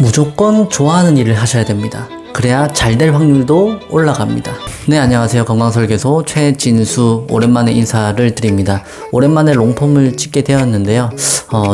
무조건 좋아하는 일을 하셔야 됩니다. 그래야 잘 될 확률도 올라갑니다. 네, 안녕하세요. 건강설계소 최진수, 오랜만에 인사를 드립니다. 오랜만에 롱폼을 찍게 되었는데요.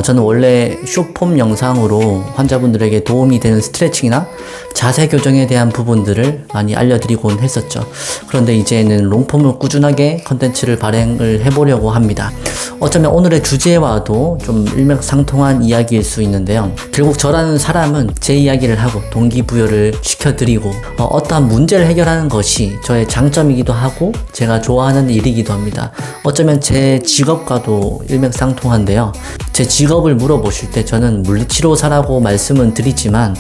저는 원래 숏폼 영상으로 환자분들에게 도움이 되는 스트레칭이나 자세 교정에 대한 부분들을 많이 알려드리곤 했었죠. 그런데 이제는 롱폼을 꾸준하게 컨텐츠를 발행을 해보려고 합니다. 어쩌면 오늘의 주제와도 좀 일맥상통한 이야기일 수 있는데요. 결국 저라는 사람은 제 이야기를 하고 동기부여를 시켜드리고 어떠한 문제를 해결하는 것이 저의 장점이기도 하고 제가 좋아하는 일이기도 합니다. 어쩌면 제 직업과도 일맥상통한데요. 제 직업을 물어보실 때 저는 물리치료사라고 말씀은 드리지만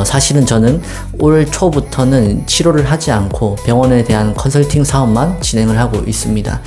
사실은 저는 올 초부터는 치료를 하지 않고 병원에 대한 컨설팅 사업만 진행을 하고 있습니다.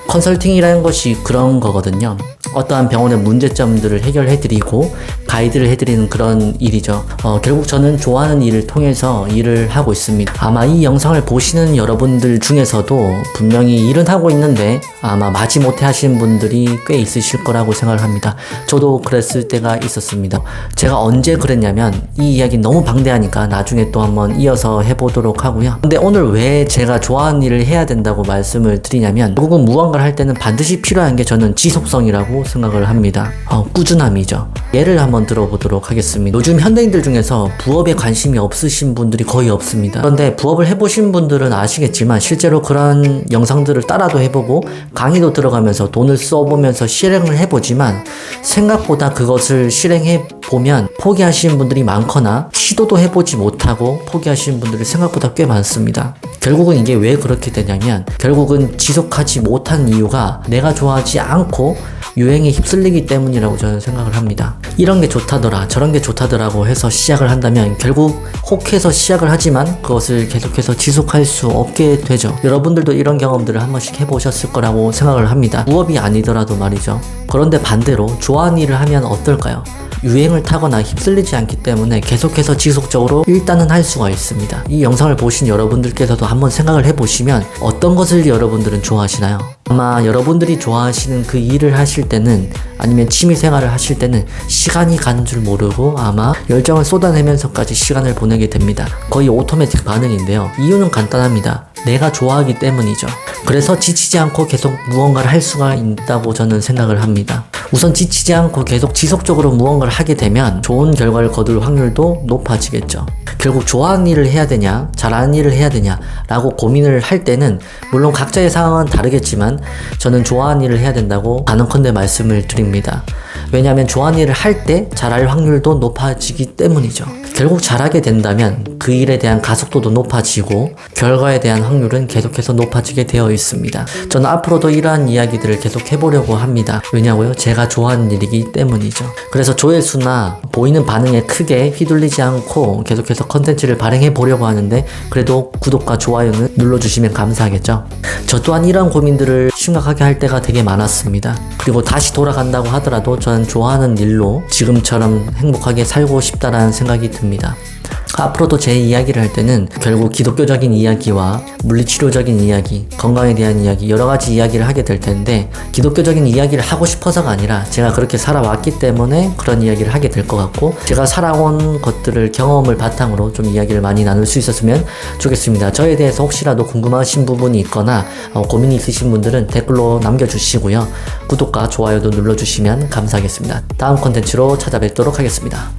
컨설팅이라는 것이 그런 거거든요. 어떠한 병원의 문제점들을 해결해드리고 가이드를 해드리는 그런 일이죠. 결국 저는 좋아하는 일을 통해서 일을 하고 있습니다. 아마 이 영상을 보시는 여러분들 중에서도 분명히 일은 하고 있는데 아마 마지못해 하시는 분들이 꽤 있으실 거라고 생각을 합니다. 저도 그랬을 때가 있었습니다. 제가 언제 그랬냐면 이 이야기 너무 방대하니까 나중에 또 한번 이어서 해보도록 하고요. 근데 오늘 왜 제가 좋아하는 일을 해야 된다고 말씀을 드리냐면 결국은 무언가를 할 때는 반드시 필요한 게 저는 지속성이라고 생각을 합니다. 꾸준함이죠. 예를 한번 들어보도록 하겠습니다. 요즘 현대인들 중에서 부업에 관심이 없으신 분들이 거의 없습니다. 그런데 부업을 해보신 분들은 아시겠지만 실제로 그런 영상들을 따라도 해보고 강의도 들어가면서 돈을 써보면서 실행을 해보지만 생각보다 그것을 실행해보면 포기하시는 분들이 많거나 시도도 해보지 못하고 포기하시는 분들이 생각보다 꽤 많습니다. 결국은 이게 왜 그렇게 되냐면 결국은 지속하지 못한 이유가 내가 좋아하지 않고 유행에 휩쓸리기 때문이라고 저는 생각을 합니다. 이런 게 좋다더라 저런 게 좋다더라고 해서 시작을 한다면 결국 혹해서 시작을 하지만 그것을 계속해서 지속할 수 없게 되죠. 여러분들도 이런 경험들을 한 번씩 해보셨을 거라고 생각을 합니다. 부업이 아니더라도 말이죠. 그런데 반대로 좋아하는 일을 하면 어떨까요? 유행을 타거나 휩쓸리지 않기 때문에 계속해서 지속적으로 일단은 할 수가 있습니다. 이 영상을 보신 여러분들께서도 한번 생각을 해보시면 어떤 것을 여러분들은 좋아하시나요? 아마 여러분들이 좋아하시는 그 일을 하실 때는 아니면 취미생활을 하실 때는 시간이 가는 줄 모르고 아마 열정을 쏟아내면서까지 시간을 보내게 됩니다. 거의 오토매틱 반응인데요. 이유는 간단합니다. 내가 좋아하기 때문이죠. 그래서 지치지 않고 계속 무언가를 할 수가 있다고 저는 생각을 합니다. 우선 지치지 않고 계속 지속적으로 무언가를 하게 되면 좋은 결과를 거둘 확률도 높아지겠죠. 결국 좋아하는 일을 해야 되냐 잘하는 일을 해야 되냐 라고 고민을 할 때는 물론 각자의 상황은 다르겠지만 저는 좋아하는 일을 해야 된다고 단언컨대 말씀을 드립니다. 왜냐하면 좋아하는 일을 할 때 잘할 확률도 높아지기 때문이죠. 결국 잘하게 된다면 그 일에 대한 가속도도 높아지고 결과에 대한 확률은 계속해서 높아지게 되어 있습니다. 저는 앞으로도 이러한 이야기들을 계속 해보려고 합니다. 왜냐고요? 제가 좋아하는 일이기 때문이죠. 그래서 조회수나 보이는 반응에 크게 휘둘리지 않고 계속해서 컨텐츠를 발행해 보려고 하는데 그래도 구독과 좋아요는 눌러주시면 감사하겠죠. 저 또한 이런 고민들을 심각하게 할 때가 되게 많았습니다. 그리고 다시 돌아간다고 하더라도 저는 좋아하는 일로 지금처럼 행복하게 살고 싶다라는 생각이 듭니다. 앞으로도 제 이야기를 할 때는 결국 기독교적인 이야기와 물리치료적인 이야기, 건강에 대한 이야기, 여러 가지 이야기를 하게 될 텐데 기독교적인 이야기를 하고 싶어서가 아니라 제가 그렇게 살아왔기 때문에 그런 이야기를 하게 될 것 같고 제가 살아온 것들을 경험을 바탕으로 좀 이야기를 많이 나눌 수 있었으면 좋겠습니다. 저에 대해서 혹시라도 궁금하신 부분이 있거나 고민이 있으신 분들은 댓글로 남겨주시고요. 구독과 좋아요도 눌러주시면 감사하겠습니다. 다음 콘텐츠로 찾아뵙도록 하겠습니다.